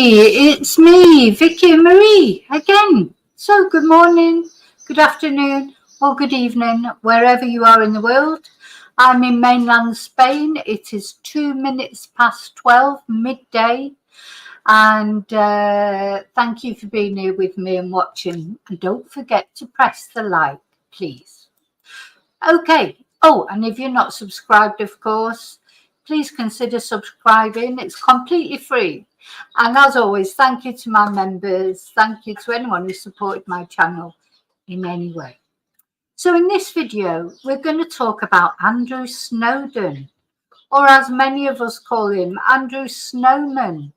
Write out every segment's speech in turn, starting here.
It's me, Vicky and Marie, again. So good morning, good afternoon, or good evening, wherever you are in the world. I'm in mainland Spain. It is 2 minutes past 12, midday. And thank you for being here with me and watching. And don't forget to press the like, please. Okay. Oh, and if you're not subscribed, of course, please consider subscribing. It's completely free. And as always, thank you to my members. Thank you to anyone who supported my channel in any way. So in this video, we're going to talk about Andrew Snowden, or as many of us call him, Andrew Snowman.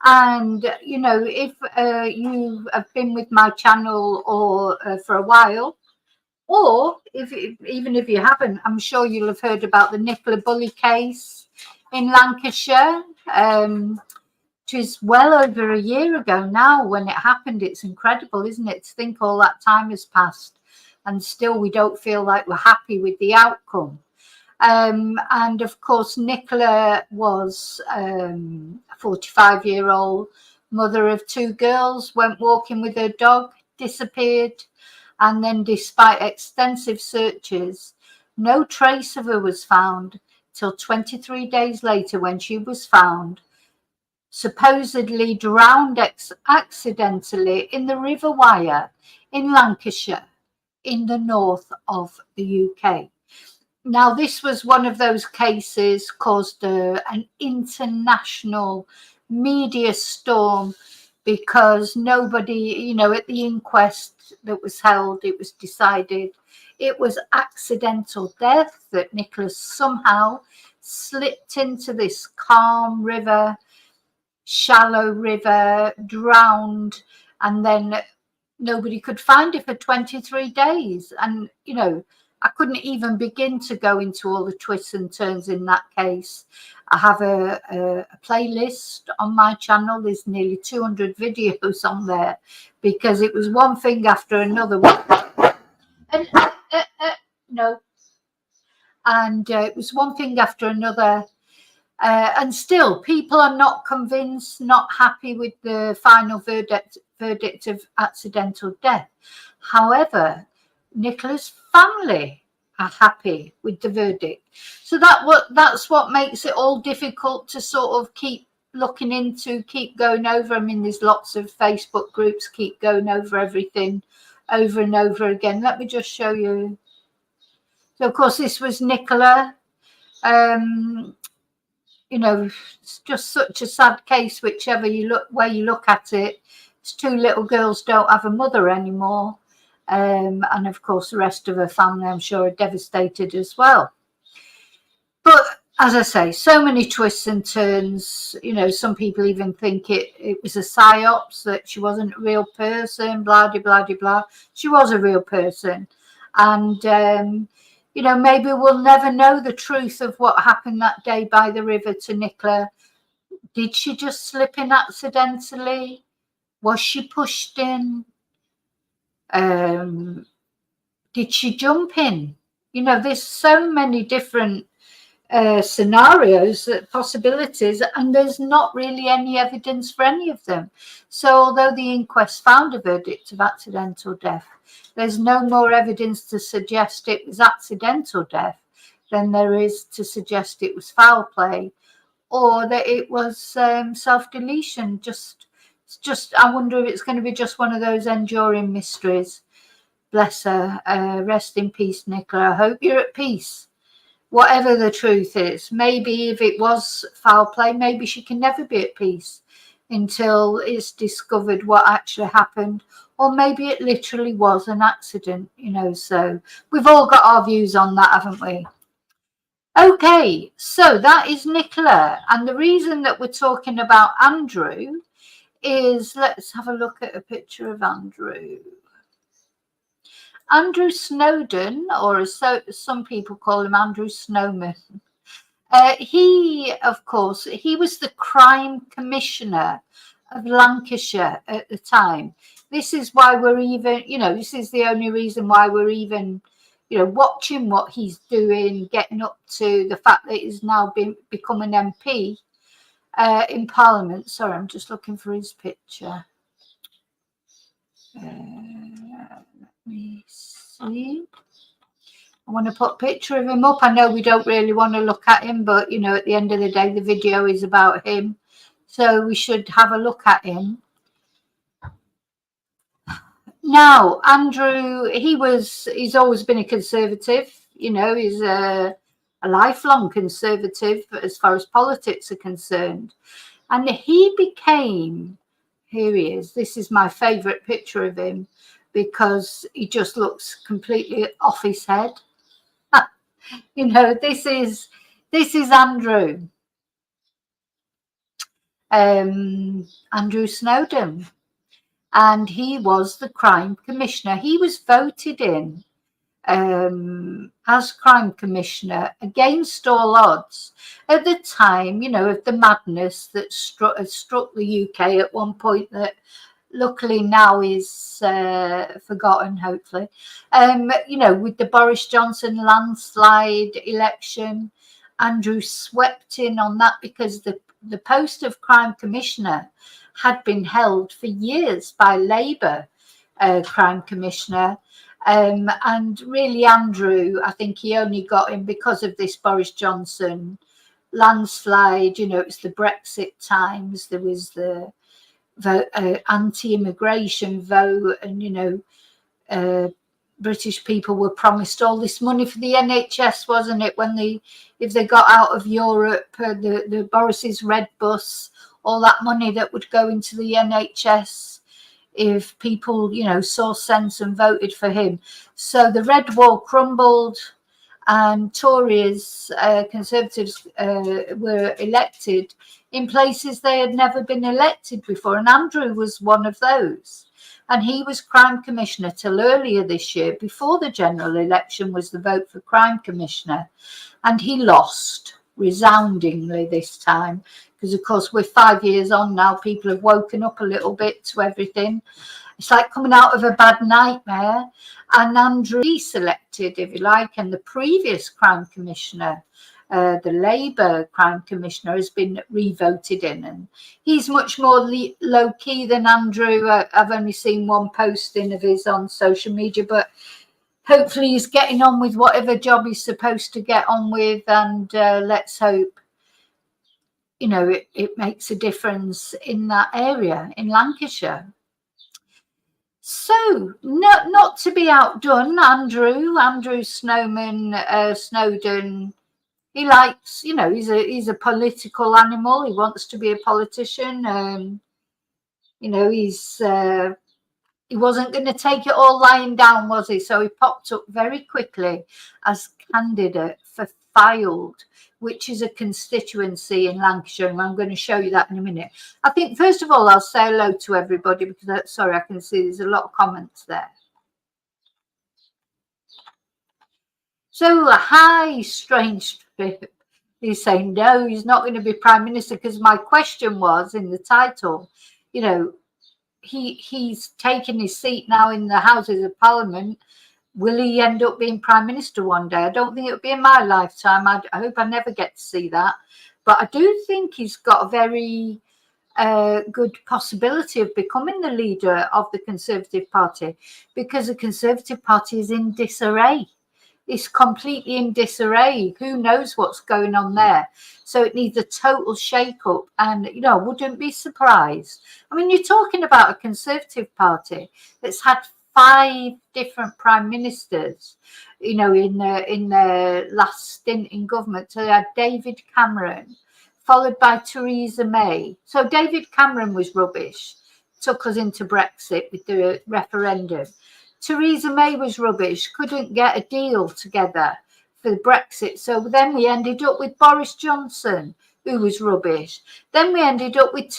And, you know, if you have been with my channel or for a while, or even if you haven't, I'm sure you'll have heard about the Nicola Bulley case in Lancashire, which is well over a year ago now when it happened. It's incredible, isn't it, to think all that time has passed and still we don't feel like we're happy with the outcome. And of course, Nicola was a 45-year-old mother of 2 girls, went walking with her dog, disappeared. And then despite extensive searches, no trace of her was found till 23 days later when she was found, supposedly drowned accidentally in the River Wyre in Lancashire, in the north of the UK. Now, this was one of those cases caused an international media storm because nobody, you know, at the inquest that was held, it was decided it was accidental death, that Nicola somehow slipped into this calm river, shallow river, drowned, and then nobody could find her for 23 days. And, you know, I couldn't even begin to go into all the twists and turns in that case. I have a playlist on my channel. There's nearly 200 videos on there because it was one thing after another. And, it was one thing after another. And still, people are not convinced, not happy with the final verdict of accidental death. However, Nicola's family are happy with the verdict. So that's what makes it all difficult to sort of keep looking into, keep going over. I mean, there's lots of Facebook groups keep going over everything over and over again. Let me just show you. So, of course, this was Nicola. You know, it's just such a sad case, whichever way you look at it. It's 2 little girls don't have a mother anymore. And of course, the rest of her family, I'm sure, are devastated as well. But as I say, so many twists and turns. You know, some people even think it was a psyops, that she wasn't a real person, blah, blah, blah, blah. She was a real person. And, you know, maybe we'll never know the truth of what happened that day by the river to Nicola. Did she just slip in accidentally? Was she pushed in? Did she jump in? You know, there's so many different scenarios, possibilities, and there's not really any evidence for any of them. So although the inquest found a verdict of accidental death, there's no more evidence to suggest it was accidental death than there is to suggest it was foul play or that it was self-deletion. Just I wonder if it's going to be just one of those enduring mysteries. Bless her. Rest in peace, Nicola. I hope you're at peace, whatever the truth is. Maybe if it was foul play, maybe she can never be at peace until it's discovered what actually happened. Or maybe it literally was an accident, you know. So we've all got our views on that, haven't we? Okay, so that is Nicola. And the reason that we're talking about Andrew is, let's have a look at a picture of Andrew. Andrew Snowden, or as some people call him, Andrew Snowman. He, of course, he was the Crime Commissioner of Lancashire at the time. This is why we're even, you know, this is the only reason why we're even, you know, watching what he's doing, getting up to the fact that he's now become an MP. in Parliament. Sorry, I'm just looking for his picture. Let me see. I want to put a picture of him up. I know we don't really want to look at him, but, you know, at the end of the day, the video is about him. So we should have a look at him. Now, Andrew, he's always been a Conservative. You know, he's a lifelong Conservative as far as politics are concerned. And he became, here he is. This is my favourite picture of him because he just looks completely off his head. You know, this is Andrew. Andrew Snowden. And he was the Crime Commissioner. He was voted in as Crime Commissioner against all odds at the time, you know, of the madness that struck the UK at one point that luckily now is forgotten, hopefully. You know, with the Boris Johnson landslide election, Andrew swept in on that because the post of Crime Commissioner had been held for years by Labour Crime Commissioner. And really, Andrew, I think he only got him because of this Boris Johnson landslide. You know, it's the Brexit times. There was the anti-immigration vote, and, you know, British people were promised all this money for the NHS, wasn't it? If they got out of Europe, the Boris's red bus, all that money that would go into the NHS if people, you know, saw sense and voted for him. So the red wall crumbled and Tories, Conservatives were elected in places they had never been elected before. And Andrew was one of those. And he was Crime Commissioner till earlier this year. Before the general election was the vote for Crime Commissioner. And he lost resoundingly this time. Because, of course, we're 5 years on now. People have woken up a little bit to everything. It's like coming out of a bad nightmare. And Andrew deselected, if you like, and the previous Crime Commissioner, the Labour Crime Commissioner, has been re-voted in. And he's much more low-key than Andrew. I've only seen one posting of his on social media, but hopefully he's getting on with whatever job he's supposed to get on with. And let's hope, you know, it makes a difference in that area, in Lancashire. So, not to be outdone, Andrew Snowden, he likes, you know, he's a political animal. He wants to be a politician. You know, he wasn't going to take it all lying down, was he? So he popped up very quickly as candidate for Fylde, which is a constituency in Lancashire, and I'm going to show you that in a minute. I think, first of all, I'll say hello to everybody because, sorry, I can see there's a lot of comments there. So, hi, strange trip. He's saying, no, he's not going to be Prime Minister, because my question was in the title, you know, he's taken his seat now in the Houses of Parliament. Will he end up being Prime Minister one day? I don't think it'll be in my lifetime. I hope I never get to see that. But I do think he's got a very good possibility of becoming the leader of the Conservative Party, because the Conservative Party is in disarray. It's completely in disarray. Who knows what's going on there? So it needs a total shake-up. And, you know, I wouldn't be surprised. I mean, you're talking about a Conservative Party that's had 5 different prime ministers, you know, in their last stint in government. So they had David Cameron, followed by Theresa May. So David Cameron was rubbish, took us into Brexit with the referendum. Theresa May was rubbish, couldn't get a deal together for Brexit. So then we ended up with Boris Johnson, who was rubbish. Then we ended up with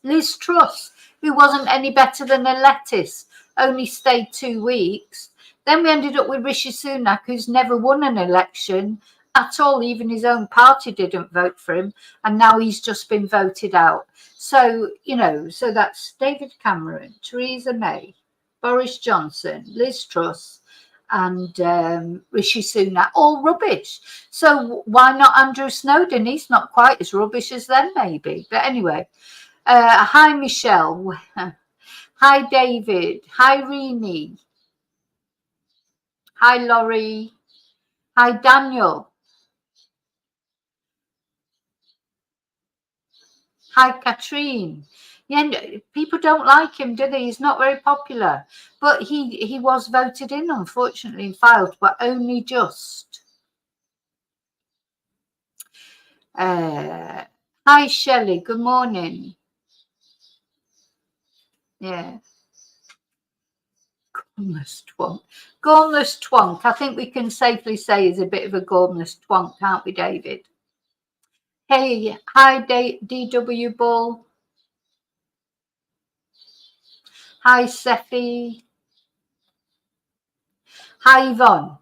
Liz Truss, who wasn't any better than a lettuce, only stayed 2 weeks. Then we ended up with Rishi Sunak, who's never won an election at all. Even his own party didn't vote for him, and now he's just been voted out. So, you know, so that's David Cameron, Theresa May, Boris Johnson, Liz Truss, and Rishi Sunak, all rubbish. So why not Andrew Snowden? He's not quite as rubbish as them, maybe. But anyway, hi Michelle, hi David, hi Rini, hi Laurie, hi Daniel, hi Katrine. Yeah, people don't like him, do they? He's not very popular, but he was voted in, unfortunately, and filed, but only just. Hi Shelley, good morning. Yeah. Gormless twonk. Gormless twonk. I think we can safely say is a bit of a gormless twonk, can't we, David? Hey, hi DW Bull. Hi Seffi. Hi Yvonne.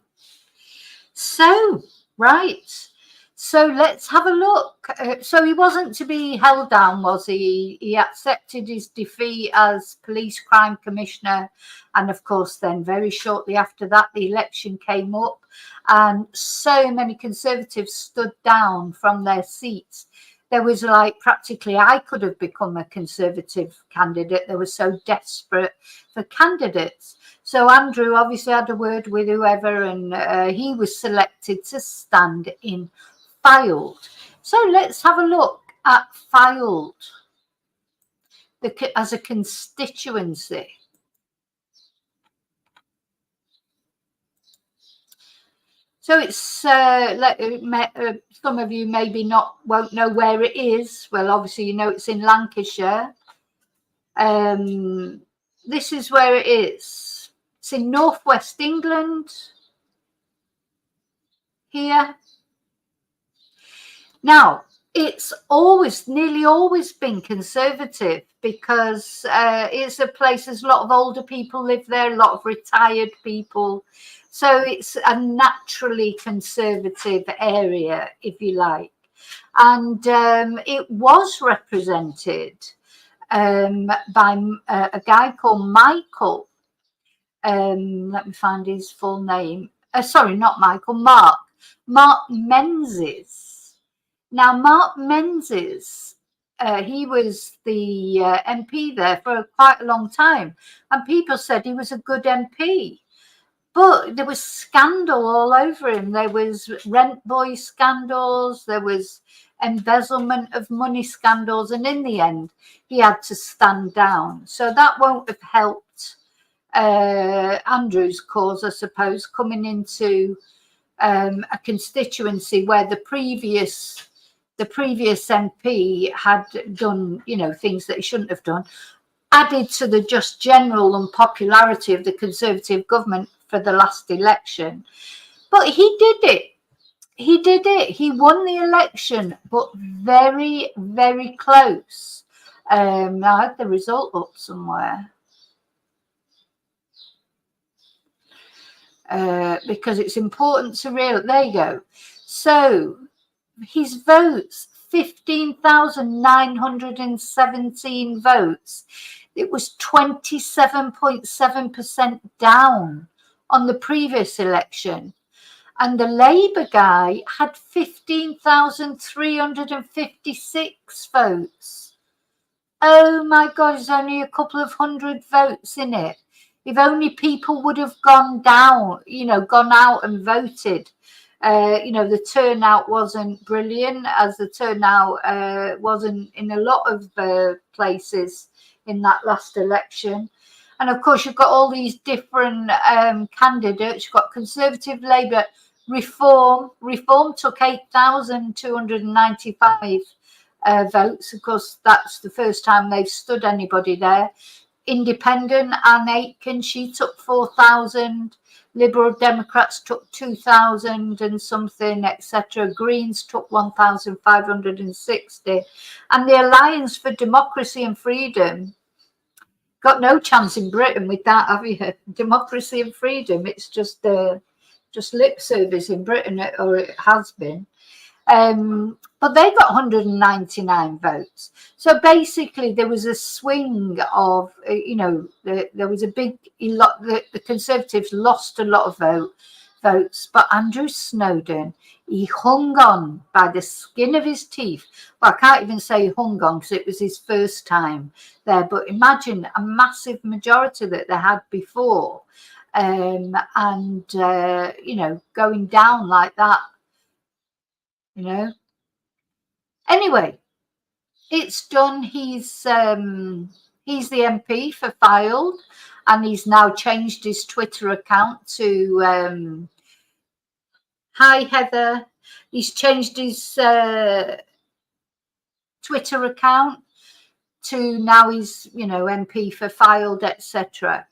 So, right. So let's have a look. So he wasn't to be held down, was he? He accepted his defeat as Police Crime Commissioner. And of course, then very shortly after that, the election came up and so many Conservatives stood down from their seats. There was like practically, I could have become a Conservative candidate. They were so desperate for candidates. So Andrew obviously had a word with whoever, and he was selected to stand in Fylde. So let's have a look at Fylde as a constituency. So it's some of you maybe won't know where it is. Well, obviously you know it's in Lancashire. This is where it is. It's in northwest England. Here. Now, it's nearly always been Conservative because it's a place, there's a lot of older people live there, a lot of retired people. So it's a naturally Conservative area, if you like. And it was represented by a guy called Michael. Let me find his full name. Sorry, not Michael, Mark Menzies. Now, Mark Menzies, he was the MP there for quite a long time, and people said he was a good MP. But there was scandal all over him. There was rent boy scandals, there was embezzlement of money scandals, and in the end, he had to stand down. So that won't have helped Andrew's cause, I suppose, coming into a constituency where the previous MP had done, things that he shouldn't have done, added to the just general unpopularity of the Conservative government for the last election. But he did it. He won the election, but very, very close. I had the result up somewhere. Because it's important to realize. There you go. So his votes, 15,917 votes. It was 27.7% down on the previous election. And the Labour guy had 15,356 votes. Oh my God, there's only a couple of hundred votes in it. If only people would have gone out and voted. The turnout wasn't brilliant, as the turnout wasn't in a lot of places in that last election. And of course, you've got all these different candidates. You've got Conservative, Labour, Reform. Reform took 8,295 votes. Of course, that's the first time they've stood anybody there. Independent, Anne Aitken, she took 4,000. Liberal Democrats took 2,000 and something, etc. Greens took 1,560. And the Alliance for Democracy and Freedom got no chance in Britain with that, have you? Democracy and freedom, it's just lip service in Britain, or it has been. But they got 199 votes. So basically, there was a swing of, there was a big, the Conservatives lost a lot of votes, but Andrew Snowden, he hung on by the skin of his teeth. Well, I can't even say hung on because it was his first time there, but imagine a massive majority that they had before, and going down like that. Anyway, it's done. He's the MP for Fylde, and he's now changed his Twitter account to hi Heather. He's changed his Twitter account to now he's MP for Fylde, etc.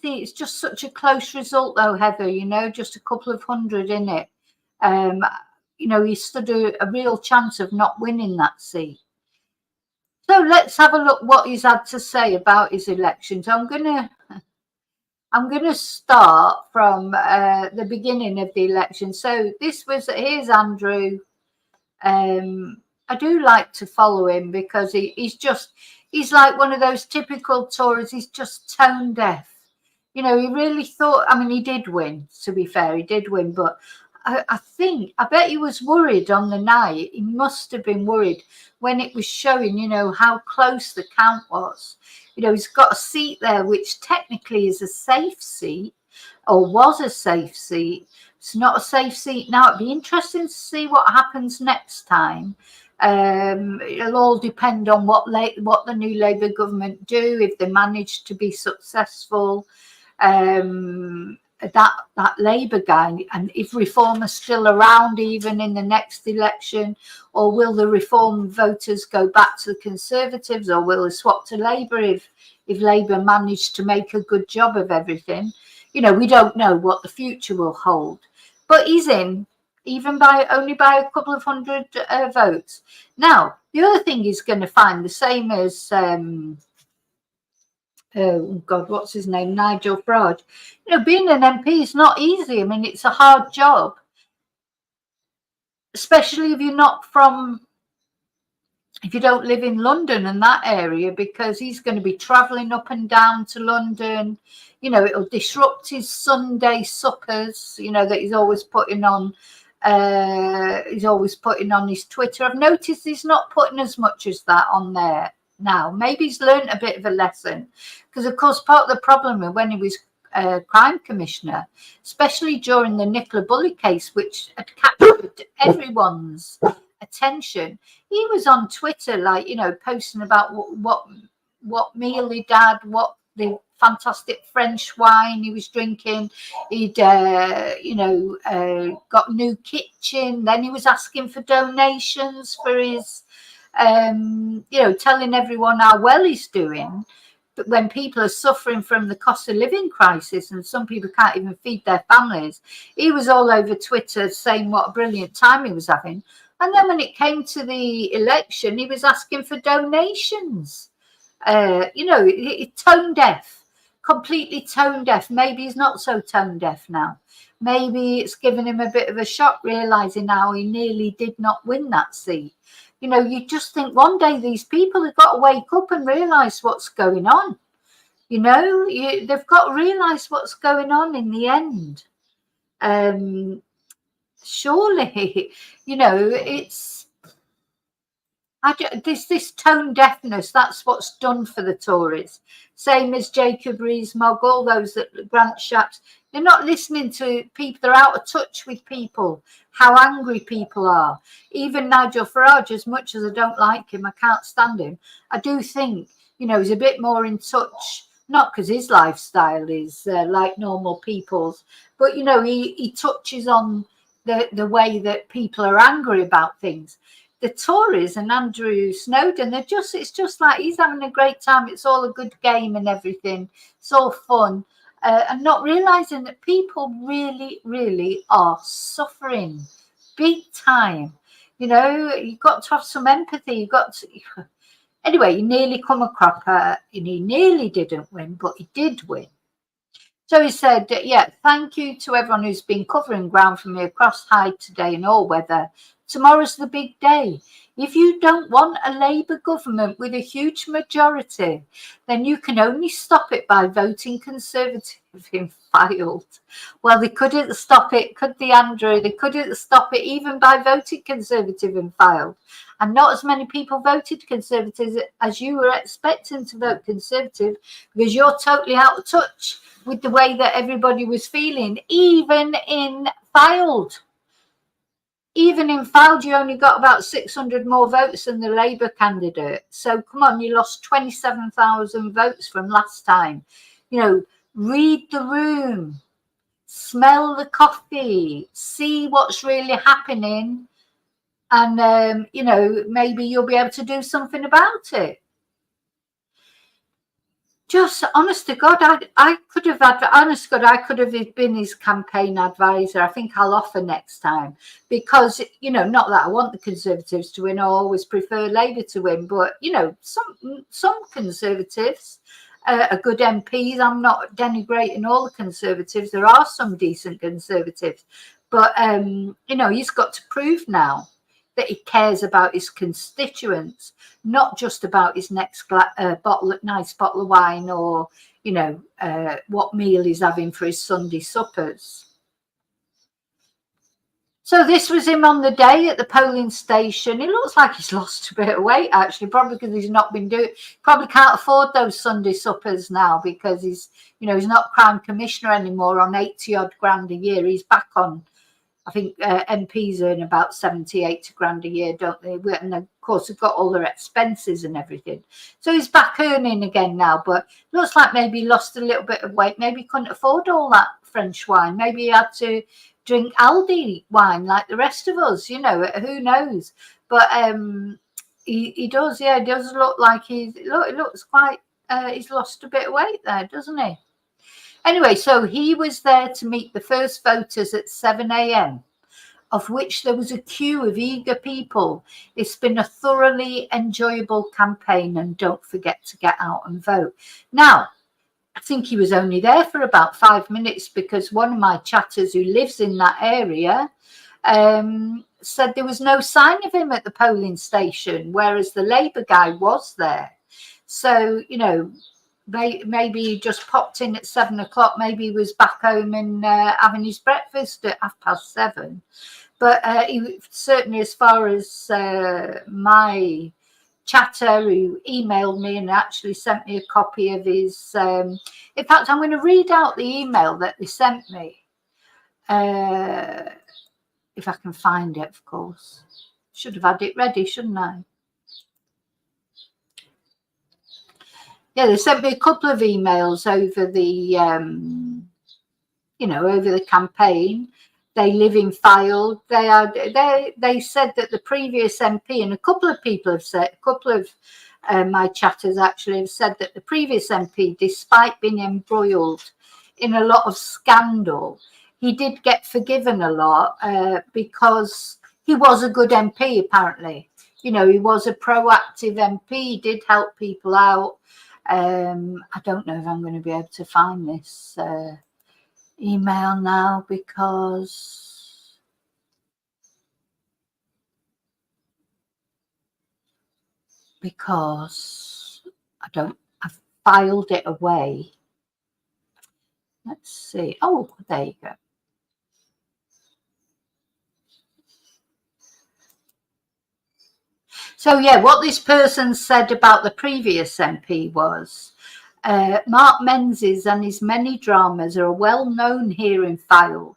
See, it's just such a close result though, Heather, just a couple of hundred in it. He stood a real chance of not winning that seat. So let's have a look what he's had to say about his election. So I'm gonna start from the beginning of the election. So here's Andrew. I do like to follow him because he's like one of those typical Tories. He's just tone deaf. He really thought, he did win, to be fair, he did win, but I bet he was worried on the night. He must have been worried when it was showing, how close the count was. He's got a seat there, which technically is a safe seat, or was a safe seat. It's not a safe seat now. It'd be interesting to see what happens next time. It'll all depend on what the new Labour government do, if they manage to be successful. That Labour guy, and if Reform are still around even in the next election, or will the Reform voters go back to the Conservatives, or will they swap to Labour if Labour manage to make a good job of everything? We don't know what the future will hold, but he's in, even only by a couple of hundred votes. Now, the other thing he's going to find, the same as oh God, what's his name? Nigel Farage. Being an MP is not easy. It's a hard job, especially if you don't live in London and that area, because he's going to be travelling up and down to London. It'll disrupt his Sunday suppers, that he's always putting on. He's always putting on his Twitter. I've noticed he's not putting as much as that on there now. Maybe he's learned a bit of a lesson, because of course part of the problem when he was Crime Commissioner, especially during the Nicola Bulley case, which had captured everyone's attention, he was on Twitter posting about what meal he'd had, what the fantastic French wine he was drinking. He'd got new kitchen. Then he was asking for donations for his telling everyone how well he's doing. But when people are suffering from the cost of living crisis and some people can't even feed their families, he was all over Twitter saying what a brilliant time he was having. And then when it came to the election, he was asking for donations. Tone deaf, completely tone deaf. Maybe he's not so tone deaf now. Maybe it's given him a bit of a shock, realising how he nearly did not win that seat. You just think one day these people have got to wake up and realise what's going on. They've got to realise what's going on in the end. Surely, it's this tone deafness. That's what's done for the Tories. Same as Jacob Rees-Mogg, all those that grant shacks. They're not listening to people. They're out of touch with people, how angry people are. Even Nigel Farage, as much as I don't like him, I can't stand him, I do think, he's a bit more in touch, not because his lifestyle is like normal people's, but, he touches on the way that people are angry about things. The Tories and Andrew Snowden, it's just like he's having a great time. It's all a good game and everything. It's all fun. And not realising that people really, really are suffering big time. You've got to have some empathy. Anyway, he nearly come a cropper, and he nearly didn't win, but he did win. So he said, yeah, thank you to everyone who's been covering ground for me across Hyde today in all weather. Tomorrow's the big day. If you don't want a Labour government with a huge majority, then you can only stop it by voting Conservative in Fylde. Well, they couldn't stop it, could they, Andrew? They couldn't stop it even by voting Conservative in Fylde. And not as many people voted Conservative as you were expecting to vote Conservative, because you're totally out of touch with the way that everybody was feeling, even in Fylde. Even in Fylde, you only got about 600 more votes than the Labour candidate. So come on, you lost 27,000 votes from last time. You know, read the room, smell the coffee, see what's really happening, and, you know, maybe you'll be able to do something about it. Just honest to God, I could have been his campaign advisor. I think I'll offer next time, because, you know, not that I want the Conservatives to win. I always prefer Labour to win, but, you know, some Conservatives are good MPs. I'm not denigrating all the Conservatives. There are some decent Conservatives, but you know, he's got to prove now that he cares about his constituents, not just about his next nice bottle of wine, or, you know, what meal he's having for his Sunday suppers. So this was him on the day at the polling station. He looks like he's lost a bit of weight, actually, probably because he's not been doing, probably can't afford those Sunday suppers now, because he's, you know, he's not Crime Commissioner anymore on 80 odd grand a year. He's back on, I think MPs earn about 70, 80 grand a year, don't they? And of course, they've got all their expenses and everything. So he's back earning again now, but looks like maybe he lost a little bit of weight. Maybe he couldn't afford all that French wine. Maybe he had to drink Aldi wine like the rest of us, you know, who knows? But he does, yeah, it does look like it looks quite, he's lost a bit of weight there, doesn't he? Anyway, so he was there to meet the first voters at 7 a.m, of which there was a queue of eager people. It's been a thoroughly enjoyable campaign, and don't forget to get out and vote. Now, I think he was only there for about 5 minutes, because one of my chatters who lives in that area said there was no sign of him at the polling station, whereas the Labour guy was there. So, you know, maybe he just popped in at 7 o'clock. Maybe he was back home and having his breakfast at 7:30. But he, certainly, as far as my chatter who emailed me and actually sent me a copy of his, in fact, I'm going to read out the email that they sent me, if I can find it, of course. Should have had it ready, shouldn't I? Yeah, they sent me a couple of emails over the, you know, over the campaign. They live in Fylde. They said that the previous MP, and a couple of people have said, a couple of my chatters actually have said that the previous MP, despite being embroiled in a lot of scandal, he did get forgiven a lot because he was a good MP, apparently. You know, he was a proactive MP, he did help people out. I don't know if I'm going to be able to find this email now, because I've filed it away. Let's see. Oh, there you go. So yeah, what this person said about the previous MP was, Mark Menzies and his many dramas are well known here in Fylde,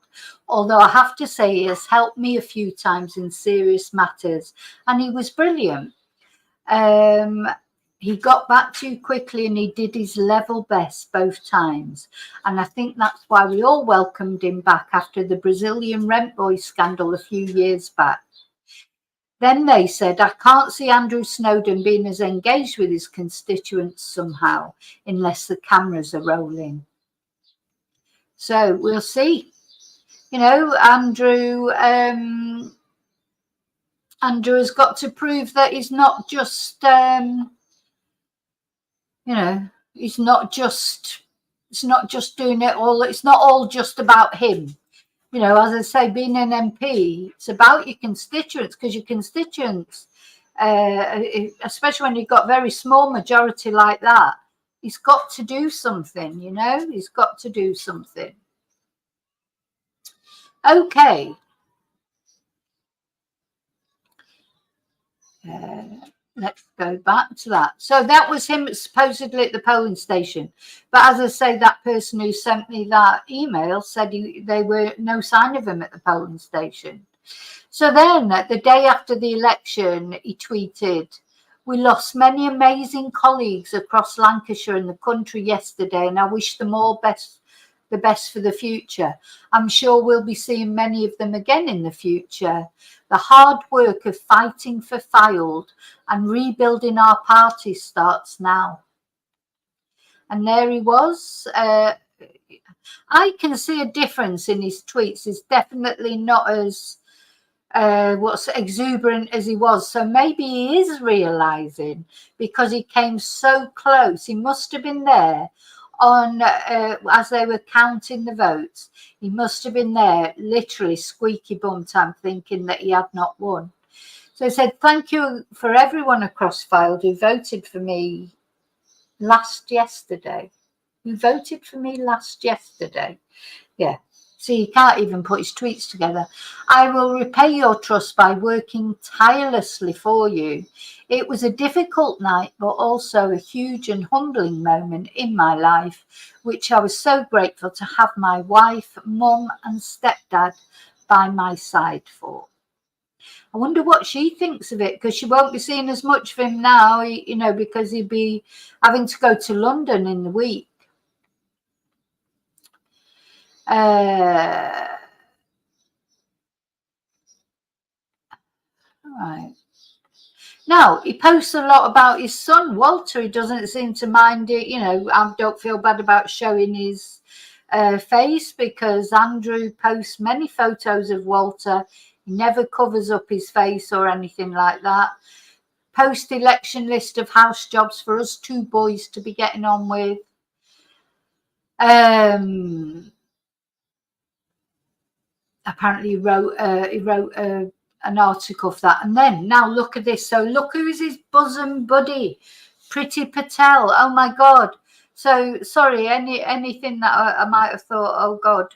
although I have to say he has helped me a few times in serious matters, and he was brilliant. He got back too quickly, and he did his level best both times, and I think that's why we all welcomed him back after the Brazilian rent boy scandal a few years back. Then they said, I can't see Andrew Snowden being as engaged with his constituents somehow, unless the cameras are rolling. So we'll see. You know, Andrew has got to prove that he's not just, you know, he's not just It's not just doing it all. It's not all just about him. You know, as I say, being an MP, it's about your constituents, because your constituents, especially when you've got very small majority like that, he's got to do something, you know, he's got to do something. Okay. Let's go back to that. So that was him supposedly at the polling station. But as I say, that person who sent me that email said there were no sign of him at the polling station. So then the day after the election, he tweeted, "We lost many amazing colleagues across Lancashire and the country yesterday, and I wish them all the best for the future. I'm sure we'll be seeing many of them again in the future. The hard work of fighting for Fylde and rebuilding our party starts now." And there he was. I can see a difference in his tweets. He's definitely not as what's exuberant as he was. So maybe he is realizing, because he came so close. He must have been there on as they were counting the votes. He must have been there literally squeaky bum time, thinking that he had not won. So he said, "Thank you for everyone across Fylde who voted for me yesterday. Who voted for me yesterday. Yeah. So he can't even put his tweets together. "I will repay your trust by working tirelessly for you. It was a difficult night, but also a huge and humbling moment in my life, which I was so grateful to have my wife, mum and stepdad by my side for." I wonder what she thinks of it, because she won't be seeing as much of him now, you know, because he'd be having to go to London in the week. Right. Now, he posts a lot about his son, Walter. He doesn't seem to mind it. You know, I don't feel bad about showing his face, because Andrew posts many photos of Walter. He never covers up his face or anything like that. Post-election list of house jobs for us two boys to be getting on with. Apparently he wrote an article for that. And then now look at this. So look who's his bosom buddy, Priti Patel. Oh my God. So sorry, anything that I might have thought, oh God,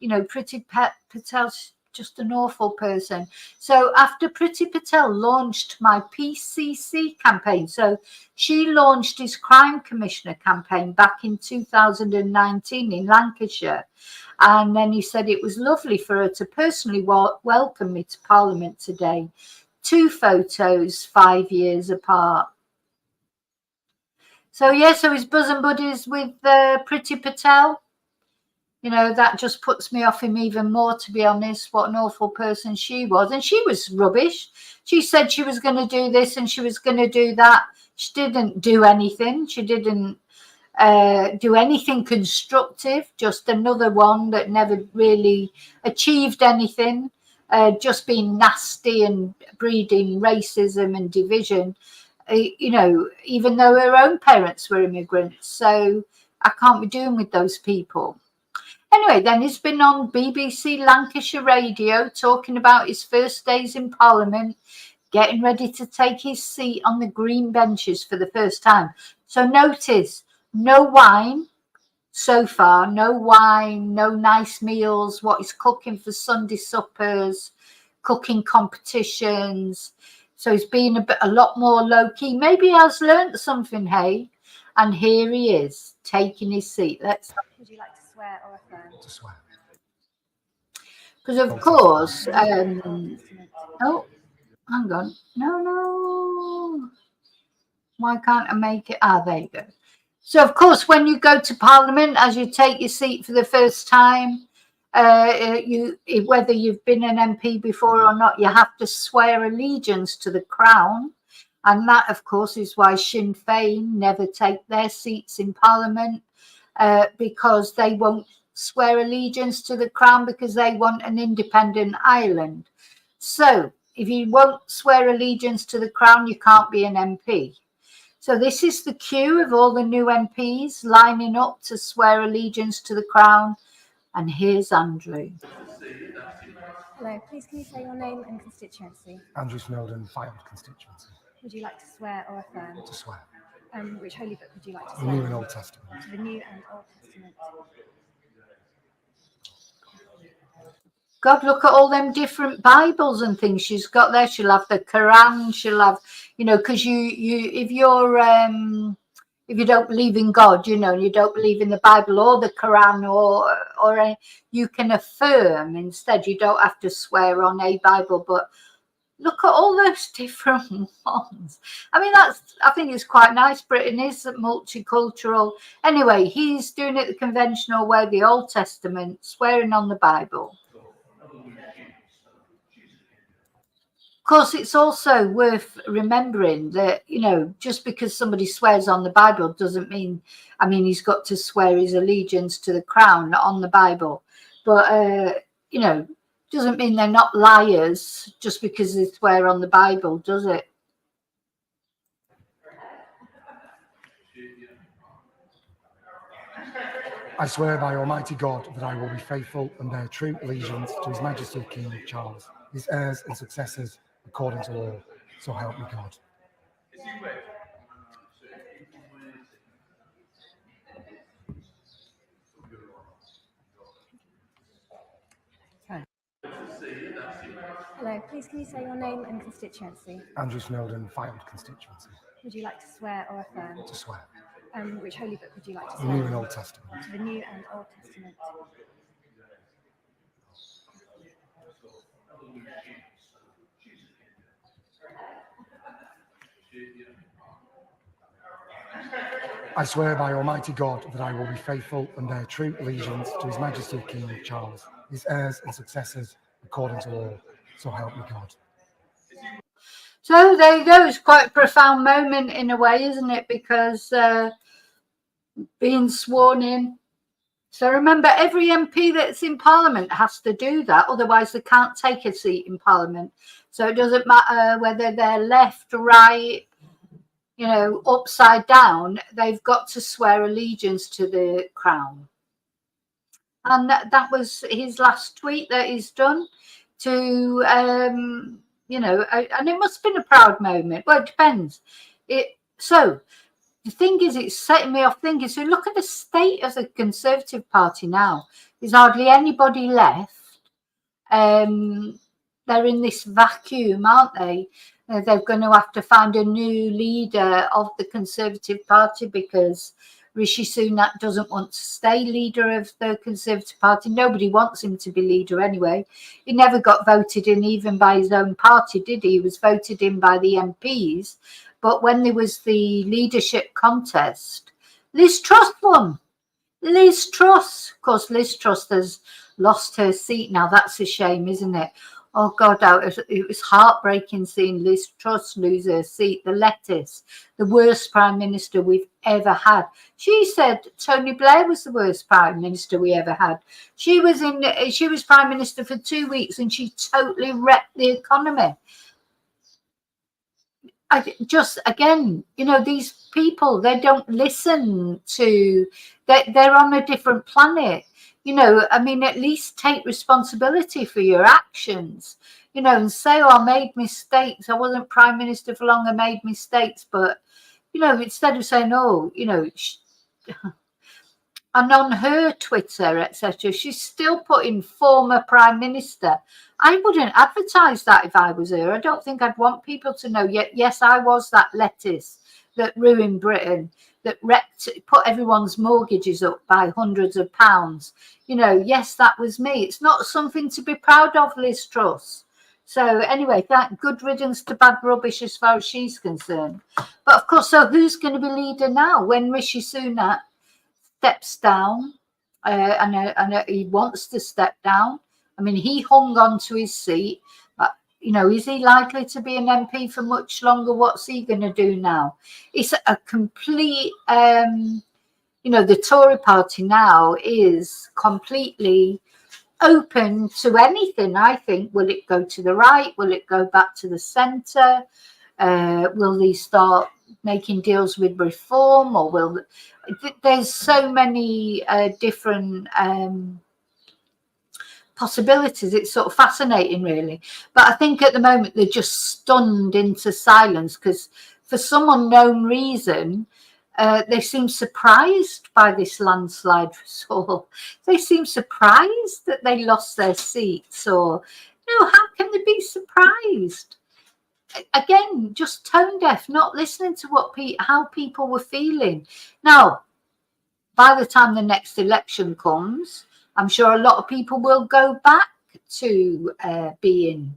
you know, Priti Patel's just an awful person. So after Priti Patel launched my PCC campaign, so she launched his Crime Commissioner campaign back in 2019 in Lancashire. And then he said it was lovely for her to personally welcome me to Parliament today. 2 photos, 5 years apart. So, yeah, so his bosom buddies with Priti Patel. You know, that just puts me off him even more, to be honest. What an awful person she was. And she was rubbish. She said she was going to do this and she was going to do that. She didn't do anything. She didn't do anything constructive, just another one that never really achieved anything, just being nasty and breeding racism and division, you know, even though her own parents were immigrants. So I can't be doing with those people. Anyway, then he's been on BBC Lancashire Radio talking about his first days in Parliament, getting ready to take his seat on the green benches for the first time. So notice, no wine so far, no wine, no nice meals, what he's cooking for Sunday suppers, cooking competitions. So he's been a lot more low-key. Maybe he has learnt something, hey? And here he is, taking his seat. Would you like to swear or affirm? To swear. Because, of course, oh, hang on. No. Why can't I make it? Ah, there you go. So, of course, when you go to Parliament, as you take your seat for the first time, whether you've been an MP before or not, you have to swear allegiance to the Crown. And that, of course, is why Sinn Féin never take their seats in Parliament, because they won't swear allegiance to the Crown because they want an independent Ireland. So if you won't swear allegiance to the Crown, you can't be an MP. So this is the queue of all the new MPs lining up to swear allegiance to the Crown. And here's Andrew. Hello, please can you say your name and constituency? Andrew Snowden, Fylde constituency. Would you like to swear or affirm? To swear. Which holy book would you like to The swear? New and Old Testament. The New and Old Testament. God, look at all them different Bibles and things she's got there. She'll have the Quran. She'll have, because if you don't believe in God, you don't believe in the Bible or the Quran or you can affirm instead. You don't have to swear on a Bible, but look at all those different ones. I mean, I think it's quite nice. Britain is multicultural. Anyway, he's doing it the conventional way, the Old Testament, swearing on the Bible. Of course, it's also worth remembering that, just because somebody swears on the Bible doesn't mean, he's got to swear his allegiance to the Crown on the Bible. But, doesn't mean they're not liars just because they swear on the Bible, does it? I swear by Almighty God that I will be faithful and bear true allegiance to His Majesty King Charles, his heirs and successors, according to law. So help me God. Hello, please can you say your name and constituency? Andrew Snowden, Fylde constituency. Would you like to swear or affirm? To swear. Which holy book would you like to The swear? New and Old Testament. The New and Old Testament. I swear by Almighty God that I will be faithful and bear true allegiance to His Majesty King Charles, his heirs and successors, according to law. So help me God. So there you go. It's quite a profound moment in a way, isn't it? Because being sworn in. So remember, every MP that's in Parliament has to do that. Otherwise, they can't take a seat in Parliament. So it doesn't matter whether they're left, right, upside down. They've got to swear allegiance to the Crown. And that was his last tweet that he's done to, and it must have been a proud moment. Well, it depends. So the thing is, it's setting me off thinking, so look at the state of the Conservative Party now. There's hardly anybody left. They're in this vacuum, aren't they? They're going to have to find a new leader of the Conservative Party because Rishi Sunak doesn't want to stay leader of the Conservative Party. Nobody wants him to be leader anyway. He never got voted in even by his own party, did he? He was voted in by the MPs. But when there was the leadership contest, Liz Truss won. Liz Truss. Of course, Liz Truss has lost her seat now. That's a shame, isn't it? Oh, God, it was heartbreaking seeing Liz Truss lose her seat. The lettuce, the worst Prime Minister we've ever had. She said Tony Blair was the worst Prime Minister we ever had. She was Prime Minister for 2 weeks and she totally wrecked the economy. These people, they don't listen to, they're on a different planet. At least take responsibility for your actions, and say, I made mistakes. I wasn't Prime Minister for long. I made mistakes. But, instead of saying, and on her Twitter, etc., she's still putting former Prime Minister. I wouldn't advertise that if I was her. I don't think I'd want people to know. Yes, I was that lettuce that ruined Britain, that put everyone's mortgages up by hundreds of pounds. Yes, that was me. It's not something to be proud of, Liz Truss. So anyway, good riddance to bad rubbish as far as she's concerned. But of course, so who's going to be leader now when Rishi Sunak steps down? And he wants to step down. He hung on to his seat. Is he likely to be an MP for much longer? What's he going to do now? It's a complete, the Tory party now is completely open to anything, I think. Will it go to the right? Will it go back to the centre? Will they start making deals with reform, or will there's so many different possibilities. It's sort of fascinating, really. But I think at the moment they're just stunned into silence because for some unknown reason they seem surprised by this landslide result. They seem surprised that they lost their seats, or how can they be surprised? Again, just tone deaf, not listening to how people were feeling. Now, by the time the next election comes, I'm sure a lot of people will go back to being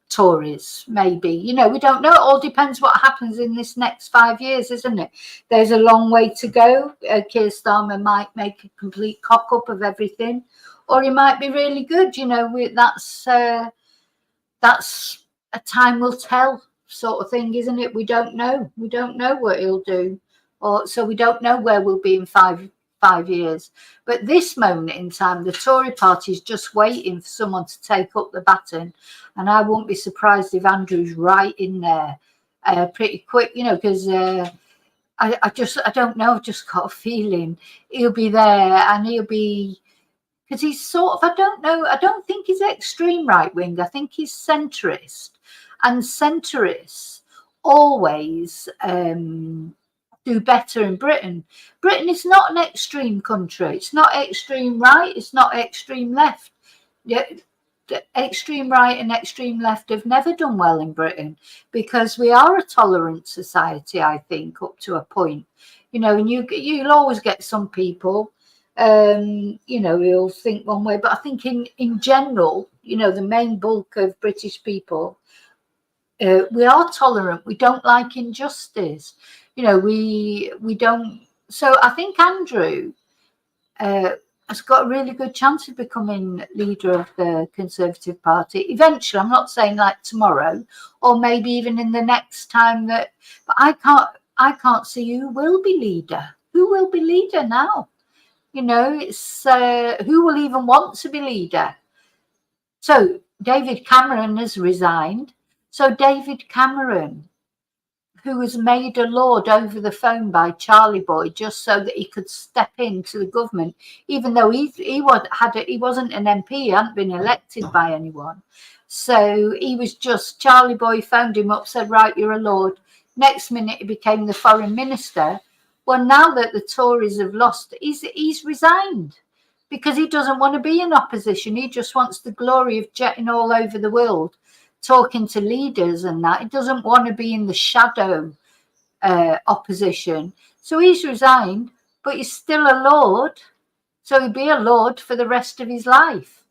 Tories, maybe. We don't know. It all depends what happens in this next 5 years, isn't it? There's a long way to go. Keir Starmer might make a complete cock up of everything, or he might be really good. That's a time will tell sort of thing, isn't it? We don't know. We don't know what he'll do, so we don't know where we'll be in five years. But this moment in time, the Tory party is just waiting for someone to take up the baton, and I won't be surprised if Andrew's right in there pretty quick, because I don't know, I've just got a feeling he'll be there, and he'll be, because he's sort of, I don't know, I don't think he's extreme right wing, I think he's centrist, and centrists always do better in Britain. Britain is not an extreme country. It's not extreme right. It's not extreme left. The extreme right and extreme left have never done well in Britain because we are a tolerant society, I think, up to a point. And you'll always get some people, who'll think one way. But I think in general, the main bulk of British people, we are tolerant. We don't like injustice. We don't. So I think Andrew has got a really good chance of becoming leader of the Conservative Party eventually. I'm not saying like tomorrow, or maybe even in the next time but I can't see who will be leader. Who will be leader now? It's who will even want to be leader. So David Cameron has resigned. So David Cameron, who was made a lord over the phone by Charlie Boy just so that he could step into the government, even though he wasn't an MP, he hadn't been elected by anyone. So he was just, Charlie Boy phoned him up, said, right, you're a lord. Next minute he became the foreign minister. Well, now that the Tories have lost, he's resigned because he doesn't want to be in opposition. He just wants the glory of jetting all over the world, talking to leaders and that. He doesn't want to be in the shadow opposition. So he's resigned, but he's still a lord. So he'll be a lord for the rest of his life.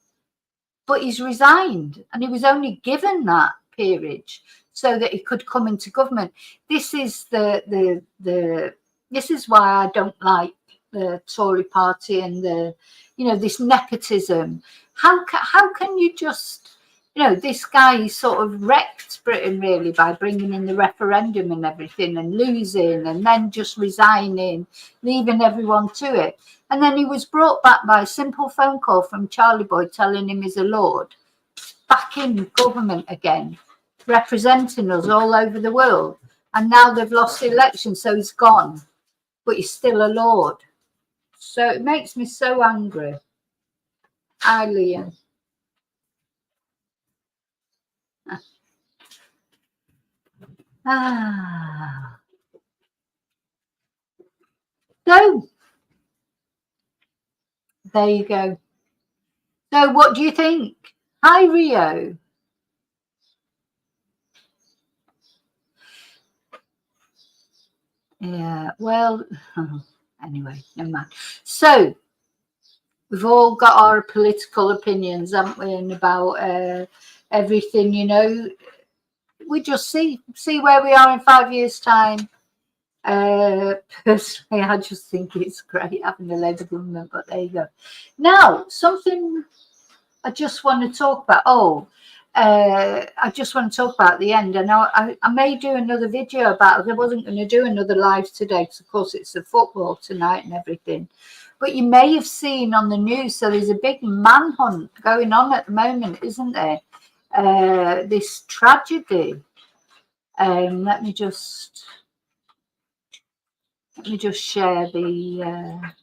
But he's resigned, and he was only given that peerage so that he could come into government. This is this is why I don't like the Tory party and this nepotism. How can you just, this guy sort of wrecked Britain really by bringing in the referendum and everything and losing and then just resigning, leaving everyone to it. And then he was brought back by a simple phone call from Charlie Boy telling him he's a lord, back in government again, representing us all over the world. And now they've lost the election, so he's gone, but he's still a lord. So it makes me so angry. Hi, Liam. So there you go. So what do you think? Hi, Rio. Yeah, well, anyway, never mind. So we've all got our political opinions, haven't we, and about everything, We just see where we are in 5 years' time. Personally, I just think it's great having a Labour government, but there you go. Now, something I just want to talk about. I just want to talk about the end. And I may do another video about it. I wasn't going to do another live today because, of course, it's the football tonight and everything. But you may have seen on the news, so there's a big manhunt going on at the moment, isn't there? This tragedy Let me just share the.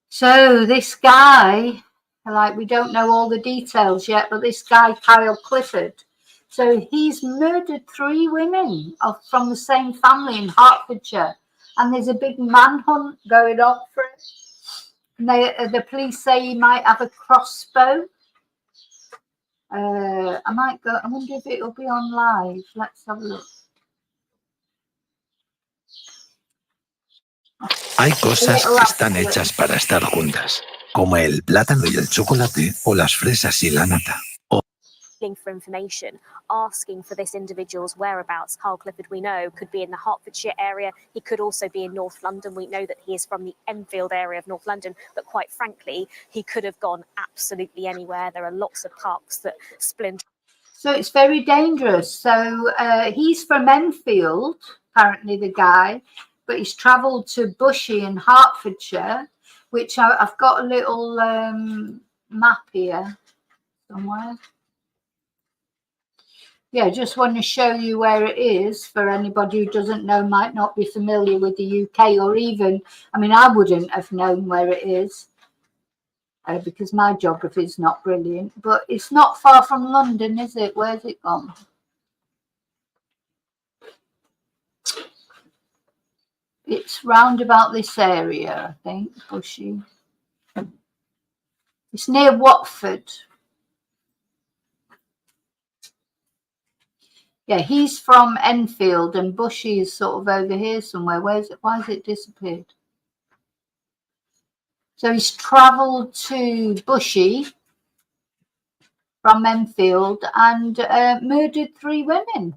So this guy, like, we don't know all the details yet, but this guy, Kyle Clifford, so he's murdered 3 women from the same family in Hertfordshire, and there's a big manhunt going on for it. And the police say he might have a crossbow. I wonder if it'll be on live. Let's have a look. Hay cosas que están hechas para estar juntas, como el plátano y el chocolate, o las fresas y la nata. For information, asking for this individual's whereabouts. Carl Clifford, we know, could be in the Hertfordshire area. He could also be in North London. We know that he is from the Enfield area of North London, but quite frankly, he could have gone absolutely anywhere. There are lots of parks that splinter. So it's very dangerous. So he's from Enfield, apparently, the guy, but he's travelled to Bulley in Hertfordshire, which I've got a little map here somewhere. Yeah, just want to show you where it is for anybody who doesn't know, might not be familiar with the UK, or even, I mean, I wouldn't have known where it is because my geography is not brilliant, but it's not far from London, is it? Where's it gone? It's round about this area, I think, Bulley. It's near Watford. Yeah, he's from Enfield, and Bulley is sort of over here somewhere. Where's it? Why has it disappeared? So he's travelled to Bulley from Enfield and murdered 3 women.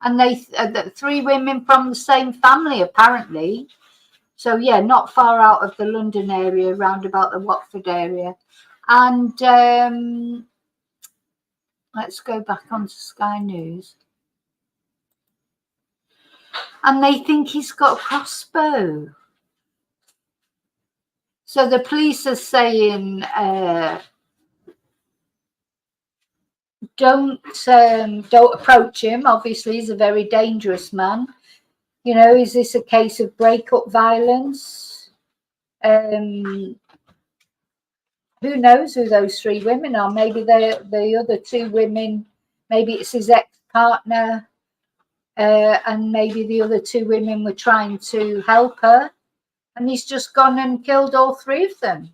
And they 3 women from the same family, apparently. So, yeah, not far out of the London area, round about the Watford area. And let's go back onto Sky News. And they think he's got a crossbow. So the police are saying, don't approach him. Obviously, he's a very dangerous man. You know, is this a case of breakup violence? Who knows who those 3 women are? Maybe they're the other 2 women. Maybe it's his ex-partner. And maybe the other 2 women were trying to help her, and he's just gone and killed all 3 of them.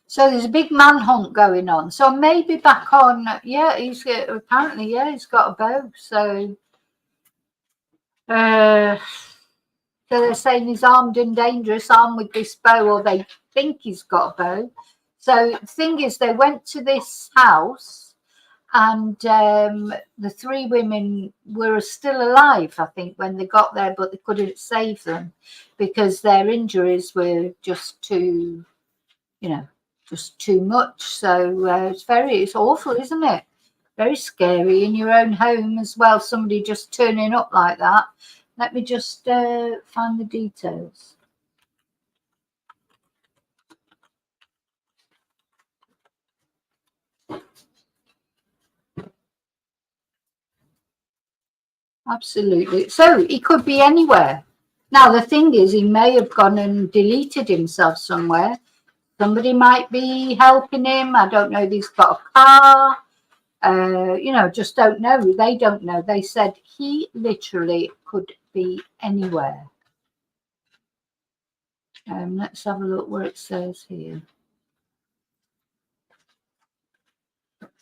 So there's a big manhunt going on. So maybe back on, yeah, he's apparently, yeah, he's got a bow. So they're saying he's armed and dangerous, armed with this bow, or they think he's got a bow. So the thing is, they went to this house, and the 3 women were still alive, I think, when they got there, but they couldn't save them because their injuries were just too, you know, just too much. So it's awful, isn't it? Very scary in your own home as well, somebody just turning up like that. Let me just find the details. Absolutely. So he could be anywhere. Now, the thing is, he may have gone and deleted himself somewhere. Somebody might be helping him. I don't know if he's got a car. You know, just don't know. They don't know. They said he literally could be anywhere. Let's have a look where it says here.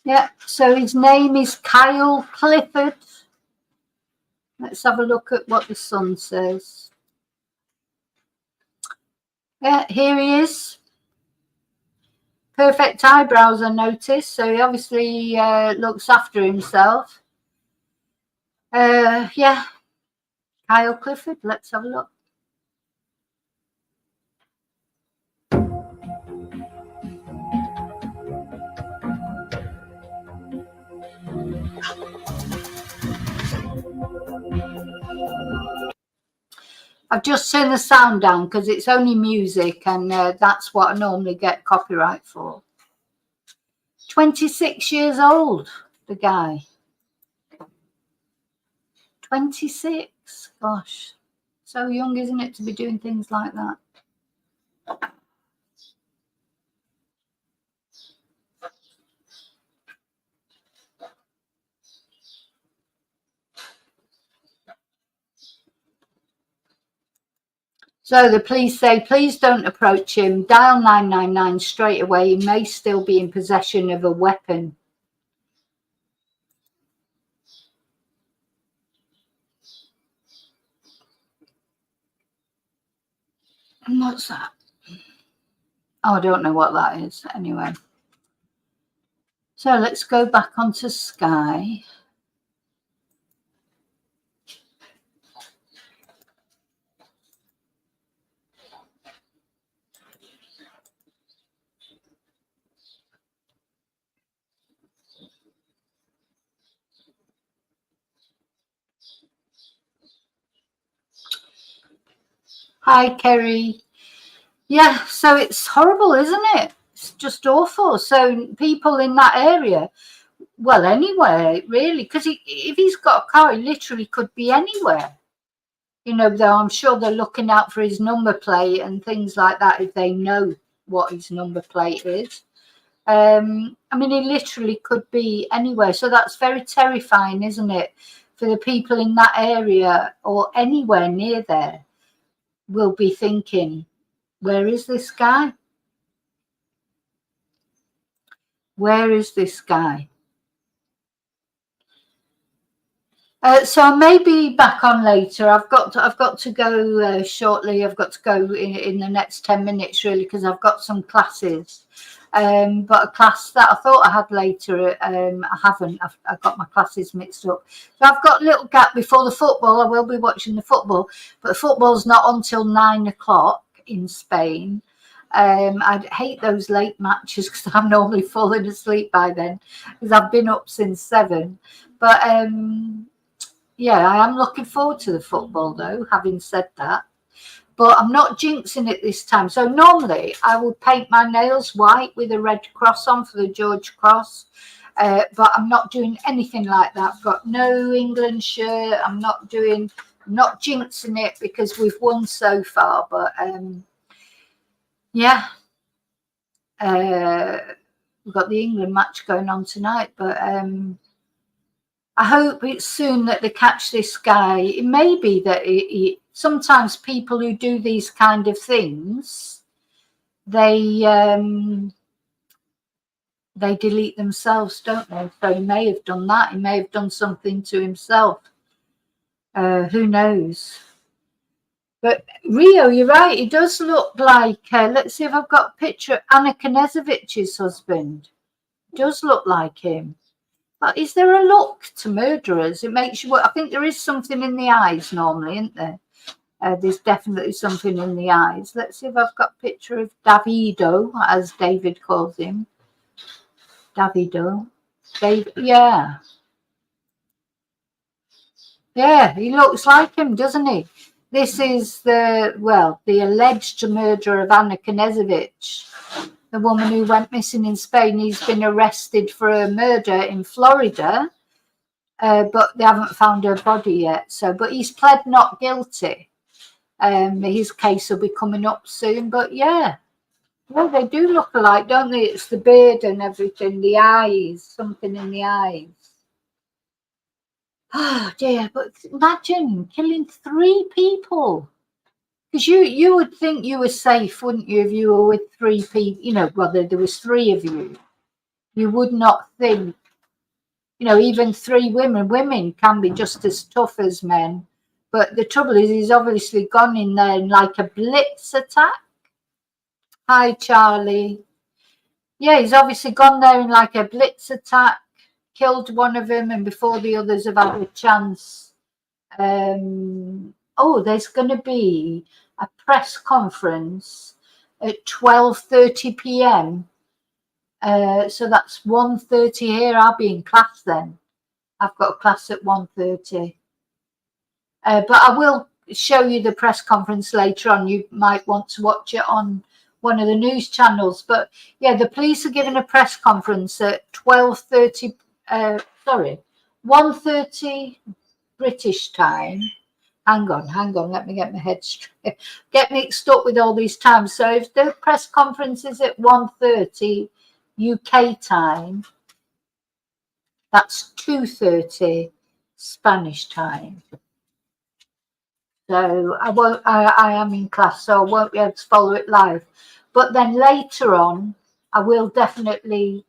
Yeah, so his name is Kyle Clifford. Let's have a look at what the Sun says. Yeah, here he is. Perfect eyebrows, I noticed. So he obviously looks after himself. Yeah, Kyle Clifford. Let's have a look. I've just turned the sound down because it's only music, and that's what I normally get copyright for. 26 years old, the guy. 26. Gosh, so young, isn't it, to be doing things like that? So the police say, please don't approach him. Dial 999 straight away. He may still be in possession of a weapon. And what's that? Oh, I don't know what that is. Anyway. So let's go back onto Sky. Hi, Kerry. Yeah, so it's horrible, isn't it? It's just awful. So people in that area, well, anywhere, really, because if he's got a car, he literally could be anywhere. You know, though I'm sure they're looking out for his number plate and things like that if they know what his number plate is. I mean, he literally could be anywhere. So that's very terrifying, isn't it? For the people in that area or anywhere near there will be thinking, where is this guy? Where is this guy? So I may be back on later. I've got to go shortly. I've got to go in the next 10 minutes really, because I've got some classes. But a class that I thought I had later, I haven't. I've got my classes mixed up. So I've got a little gap before the football. I will be watching the football, but the football's not until 9 o'clock in Spain. I'd hate those late matches because I'm normally falling asleep by then because I've been up since 7. But yeah, I am looking forward to the football though, having said that. But I'm not jinxing it this time. So normally I would paint my nails white with a red cross on for the George Cross. But I'm not doing anything like that. I've got no England shirt. I'm not jinxing it because we've won so far. But yeah, we've got the England match going on tonight. But I hope it's soon that they catch this guy. It may be that sometimes people who do these kind of things, they delete themselves, don't they? So he may have done that. He may have done something to himself. Who knows? But Rio, you're right. He does look like, let's see if I've got a picture of Anna Knezovic's husband. It does look like him. But is there a look to murderers? It makes you, I think there is something in the eyes normally, isn't there? There's definitely something in the eyes. Let's see if I've got a picture of Davido, as David calls him. Davido. Yeah. Yeah, he looks like him, doesn't he? This is the alleged murderer of Anna Knezovic, the woman who went missing in Spain. He's been arrested for a murder in Florida, but they haven't found her body yet. But he's pled not guilty. His case will be coming up soon. But yeah, well, they do look alike, don't they? It's the beard and everything, the eyes, something in the eyes. Oh dear, but imagine killing 3 people. Because you would think you were safe, wouldn't you, if you were with 3 people? You know, whether there was 3 of you, you would not think. You know, even 3 women. Women can be just as tough as men. But the trouble is, he's obviously gone in there in like a blitz attack. Hi, Charlie. Yeah, he's obviously gone there in like a blitz attack, killed one of them, and before the others have had a chance. Oh, there's going to be a press conference at 12:30 p.m. So that's 1:30 here. I'll be in class then. I've got a class at 1:30. But I will show you the press conference later on. You might want to watch it on one of the news channels. But yeah, the police are giving a press conference at 1:30 British time. Hang on, let me get my head straight. Get mixed up with all these times. So if the press conference is at 1:30 UK time, that's 2:30 Spanish time. So I am in class, so I won't be able to follow it live. But then later on, I will definitely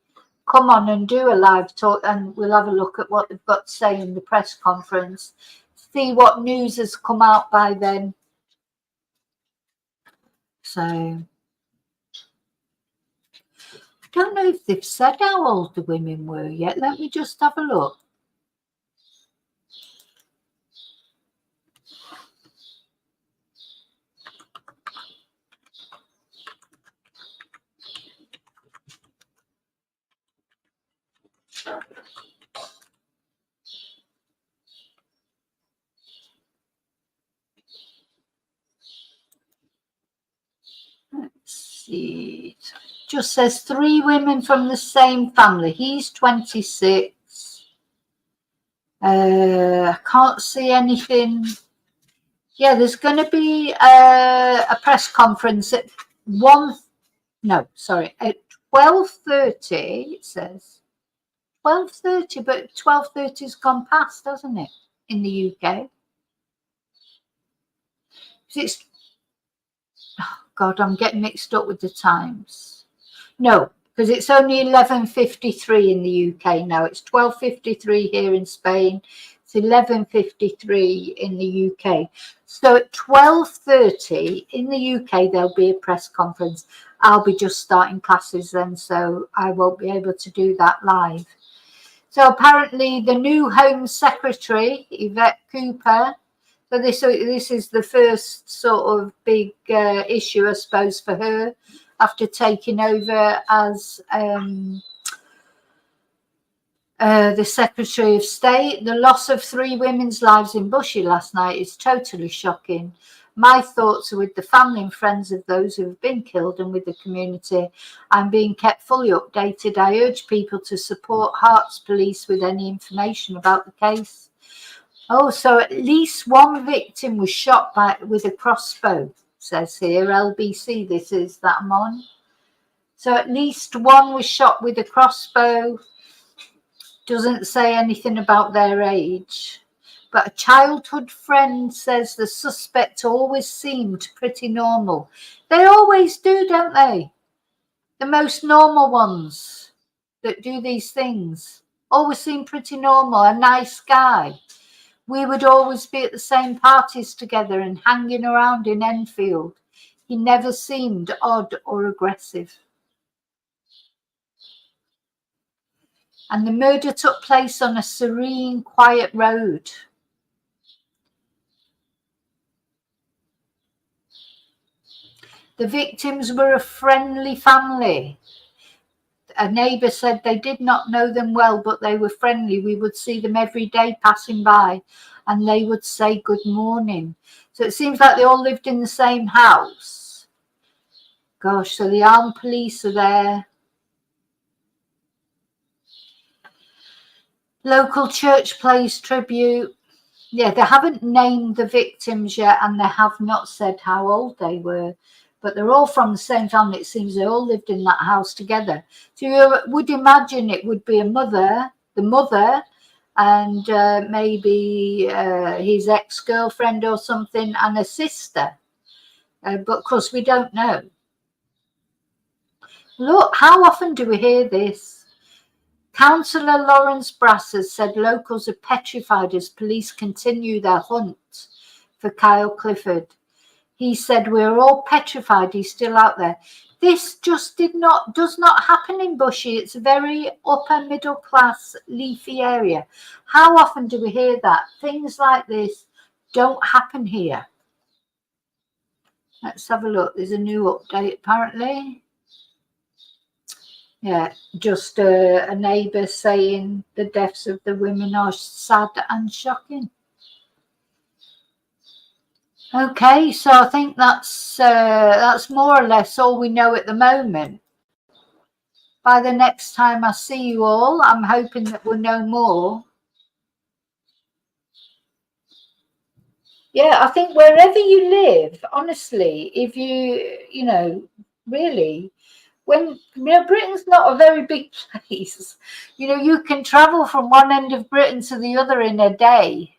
come on and do a live talk, and we'll have a look at what they've got to say in the press conference, see what news has come out by then. So I don't know if they've said how old the women were yet. Let me just have a look. Let's see. Just says 3 women from the same family. He's 26. I can't see anything. Yeah, there's going to be a press conference at 12:30. It says 12:30, but 12:30's gone past, hasn't it, in the UK? It's, oh God, I'm getting mixed up with the times. No, because it's only 11:53 in the UK now. It's 12:53 here in Spain. It's 11:53 in the UK. So at 12:30 in the UK, there'll be a press conference. I'll be just starting classes then, so I won't be able to do that live. So apparently the new Home Secretary, Yvette Cooper, so this is the first sort of big issue, I suppose, for her after taking over as the Secretary of State. The loss of 3 women's lives in Bushey last night is totally shocking. My thoughts are with the family and friends of those who have been killed and with the community. I'm being kept fully updated. I urge people to support Herts Police with any information about the case. Oh, so at least 1 victim was shot with a crossbow, says here, LBC, this is that I'm on. So at least 1 was shot with a crossbow. Doesn't say anything about their age. But a childhood friend says the suspect always seemed pretty normal. They always do, don't they? The most normal ones that do these things always seem pretty normal, a nice guy. We would always be at the same parties together and hanging around in Enfield. He never seemed odd or aggressive. And the murder took place on a serene, quiet road. The victims were a friendly family. A neighbour said they did not know them well, but they were friendly. We would see them every day passing by and they would say good morning. So it seems like they all lived in the same house. Gosh, so the armed police are there. Local church pays tribute. Yeah, they haven't named the victims yet and they have not said how old they were. But they're all from the same family. It seems they all lived in that house together. So you would imagine it would be the mother, and maybe his ex-girlfriend or something, and a sister. But of course, we don't know. Look, how often do we hear this? Councillor Lawrence Brass has said locals are petrified as police continue their hunt for Kyle Clifford. He said, we're all petrified he's still out there. This just does not happen in Bushey. It's a very upper middle class leafy area. How often do we hear that? Things like this don't happen here. Let's have a look. There's a new update apparently. Yeah, just a neighbour saying the deaths of the women are sad and shocking. Okay, so I think that's more or less all we know at the moment. By the next time I see you all, I'm hoping that we'll know more. Yeah, I think wherever you live, honestly, if you know, really, when, you know, Britain's not a very big place, you know, you can travel from one end of Britain to the other in a day.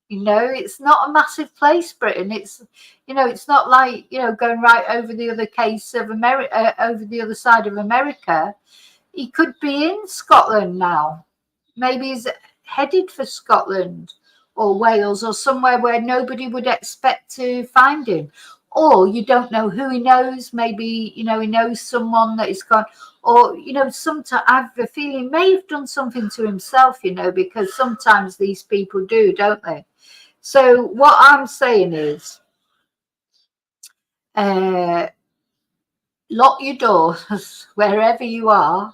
You know, it's not a massive place, Britain. It's, you know, it's not like, you know, going right over the other case of America, over the other side of America. He could be in Scotland now. Maybe he's headed for Scotland or Wales or somewhere where nobody would expect to find him. Or you don't know who he knows. Maybe, you know, he knows someone that is gone. Or, you know, sometimes I have a feeling he may have done something to himself, you know, because sometimes these people do, don't they? So what I'm saying is, lock your doors wherever you are.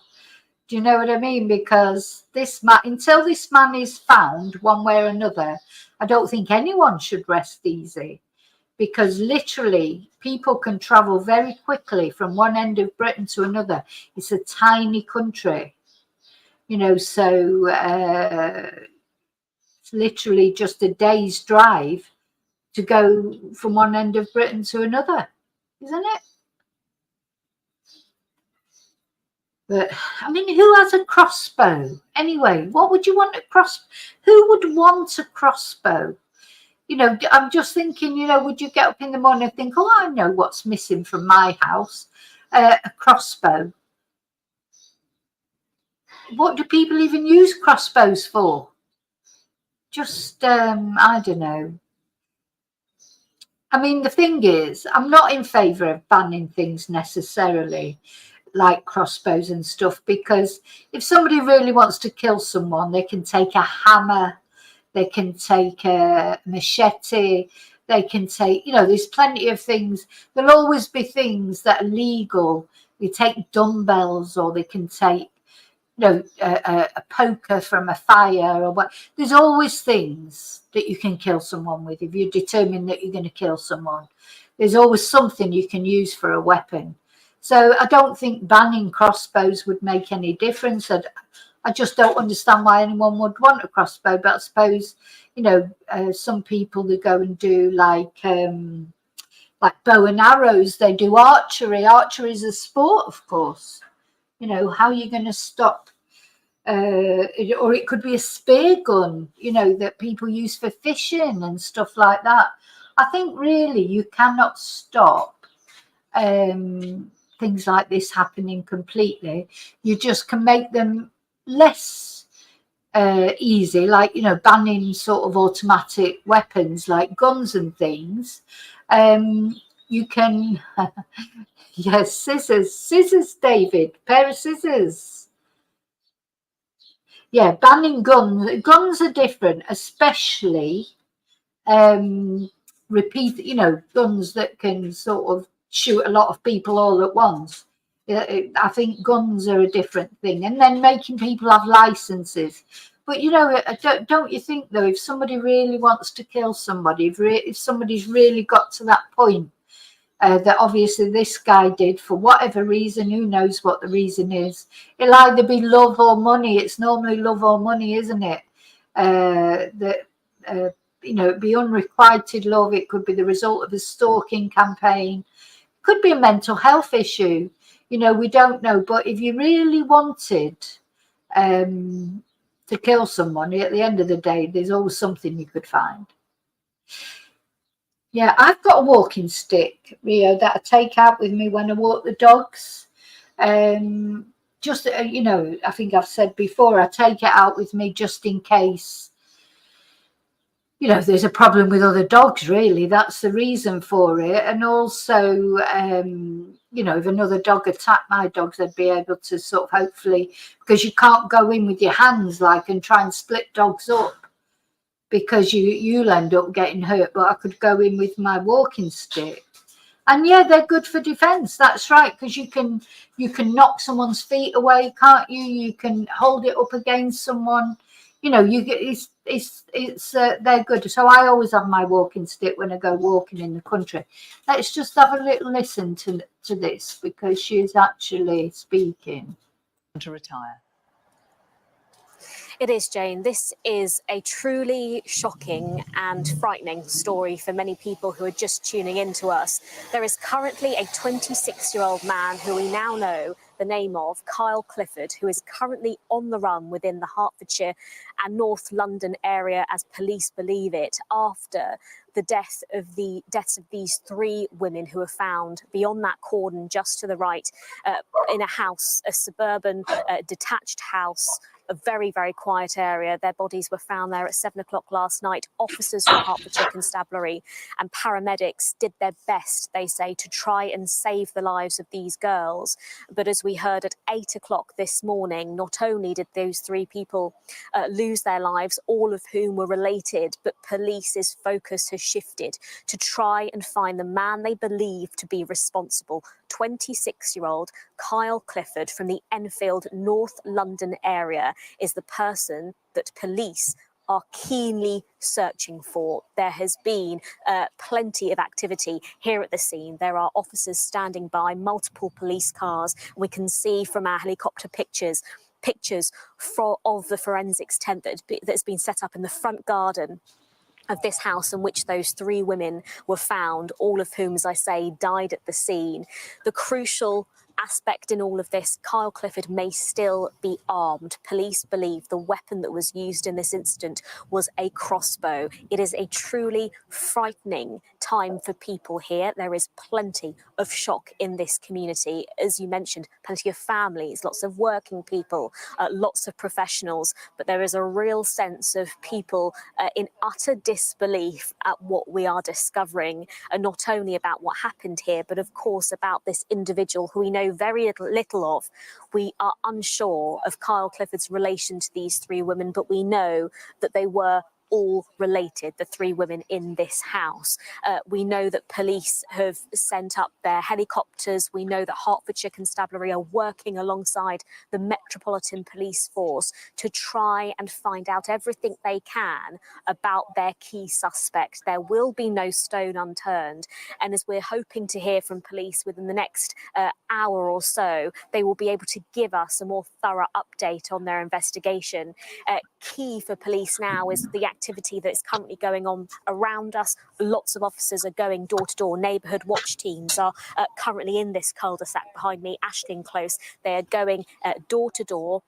Do you know what I mean? Because this man, until this man is found one way or another, I don't think anyone should rest easy. Because literally people can travel very quickly from one end of Britain to another. It's a tiny country, you know, so it's literally just a day's drive to go from one end of Britain to another, isn't it? But I mean, who has a crossbow anyway? What would you want a crossbow? Who would want a crossbow? You know, I'm just thinking, you know, would you get up in the morning and think, oh, I know what's missing from my house, a crossbow. What do people even use crossbows for? Just, I don't know. I mean, the thing is, I'm not in favour of banning things necessarily, like crossbows and stuff, because if somebody really wants to kill someone, they can take a hammer, they can take a machete, they can take, you know, there's plenty of things. There'll always be things that are legal. They take dumbbells, or they can take, you know, a poker from a fire, or what. There's always things that you can kill someone with if you're determined that you're going to kill someone. There's always something you can use for a weapon. So I don't think banning crossbows would make any difference. I just don't understand why anyone would want a crossbow. But I suppose, you know, some people that go and do like bow and arrows, they do archery. Archery is a sport, of course. You know, how are you going to stop? Or it could be a spear gun, you know, that people use for fishing and stuff like that. I think really you cannot stop things like this happening completely. You just can make them less easy, like, you know, banning sort of automatic weapons like guns and things. You can, yes, scissors, David, pair of scissors. Yeah, banning guns. Guns are different, especially repeat, you know, guns that can sort of shoot a lot of people all at once. I think guns are a different thing. And then making people have licenses. But, you know, don't you think, though, if somebody really wants to kill somebody, if somebody's really got to that point, that obviously this guy did, for whatever reason, who knows what the reason is. It'll either be love or money. It's normally love or money, isn't it? You know, it'd be unrequited love. It could be the result of a stalking campaign. It could be a mental health issue. You know, we don't know. But if you really wanted to kill someone, at the end of the day, there's always something you could find. Yeah, I've got a walking stick, Rio, that I take out with me when I walk the dogs. Just, you know, I think I've said before, I take it out with me just in case, you know, there's a problem with other dogs, really. That's the reason for it. And also, you know, if another dog attacked my dogs, I'd be able to sort of hopefully, because you can't go in with your hands like and try and split dogs up, because you'll end up getting hurt. But I could go in with my walking stick, and yeah, they're good for defense. That's right, because you can knock someone's feet away, can't you? You can hold it up against someone. you know, you get they're good. So I always have my walking stick when I go walking in the country. Let's just have a little listen to this, because she's actually speaking. To retire. It is, Jane. This is a truly shocking and frightening story for many people who are just tuning in to us. There is currently a 26-year-old man who we now know the name of, Kyle Clifford, who is currently on the run within the Hertfordshire and North London area, as police believe it, after the deaths of these three women who were found beyond that cordon just to the right in a house, a suburban detached house, a very, very quiet area. Their bodies were found there at 7 o'clock last night. Officers from Hertfordshire Constabulary and paramedics did their best, they say, to try and save the lives of these girls. But as we heard at 8 o'clock this morning, not only did those three people lose their lives, all of whom were related, but police's focus has shifted to try and find the man they believe to be responsible. 26-year-old Kyle Clifford from the Enfield, North London area is the person that police are keenly searching for. There has been plenty of activity here at the scene. There are officers standing by, multiple police cars. We can see from our helicopter pictures of the forensics tent that has been set up in the front garden of this house in which those three women were found, all of whom, as I say, died at the scene. The crucial aspect in all of this, Kyle Clifford may still be armed. Police believe the weapon that was used in this incident was a crossbow. It is a truly frightening time for people here. There is plenty of shock in this community. As you mentioned, plenty of families, lots of working people, lots of professionals, but there is a real sense of people in utter disbelief at what we are discovering, and not only about what happened here, but of course about this individual who we know very little of. We are unsure of Kyle Clifford's relation to these three women, but we know that they were all related, the three women in this house. We know that police have sent up their helicopters. We know that Hertfordshire Constabulary are working alongside the Metropolitan Police Force to try and find out everything they can about their key suspect. There will be no stone unturned. And as we're hoping to hear from police within the next hour or so, they will be able to give us a more thorough update on their investigation. Key for police now is the activity that is currently going on around us. Lots of officers are going door to door. Neighbourhood watch teams are currently in this cul-de-sac behind me, Ashling Close. They are going door to door,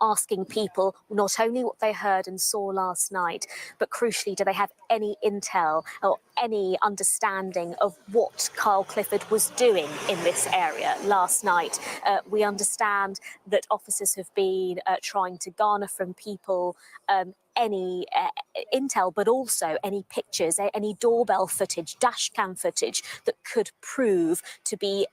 asking people not only what they heard and saw last night, but crucially, do they have any intel or any understanding of what Kyle Clifford was doing in this area last night. We understand that officers have been trying to garner from people any intel, but also any pictures, any doorbell footage, dash cam footage that could prove to be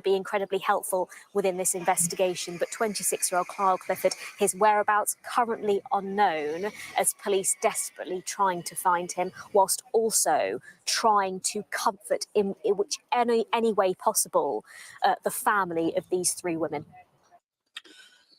incredibly helpful within this investigation. But 26-year-old Kyle Clifford, his whereabouts currently unknown, as police desperately trying to find him, whilst also trying to comfort in which any way possible the family of these three women.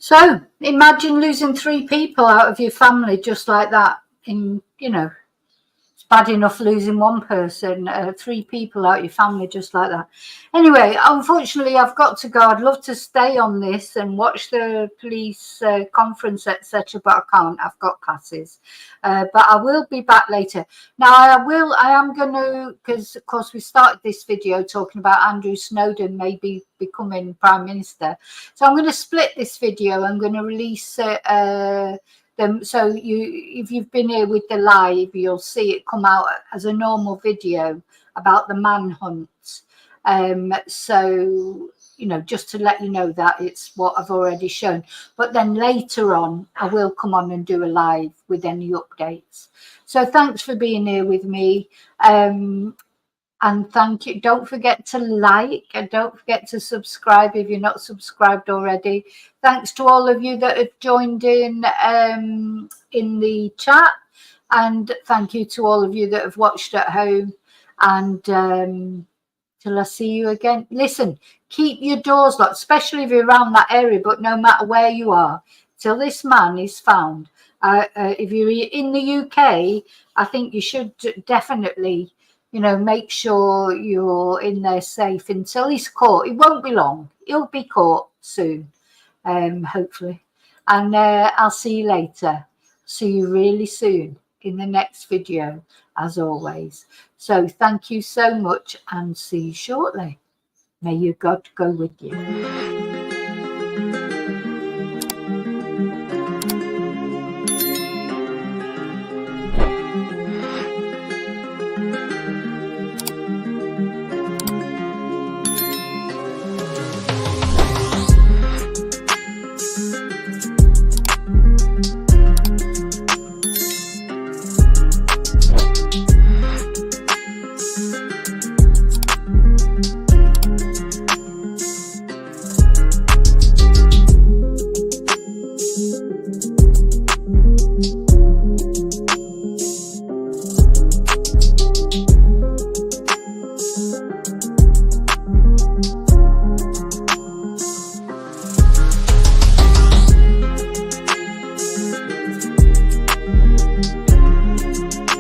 So imagine losing three people out of your family just like that. It's bad enough losing one person, three people out of your family just like that. Anyway, unfortunately, I've got to go. I'd love to stay on this and watch the police conference, etc., but I can't. I've got classes. But I will be back later. Now, I am going to, because, of course, we started this video talking about Andrew Snowden maybe becoming Prime Minister. So I'm going to split this video. I'm going to release them. So if you've been here with the live, you'll see it come out as a normal video about the manhunt. So, just to let you know that it's what I've already shown. But then later on, I will come on and do a live with any updates. So thanks for being here with me. And thank you. Don't forget to like and don't forget to subscribe if you're not subscribed already. Thanks to all of you that have joined in the chat. And thank you to all of you that have watched at home. And till I see you again. Listen, keep your doors locked, especially if you're around that area, but no matter where you are, till this man is found. If you're in the UK, I think you should definitely, make sure you're in there safe until he's caught. It won't be long. He'll be caught soon, hopefully. And I'll see you later. See you really soon in the next video, as always. So thank you so much and see you shortly. May your God go with you.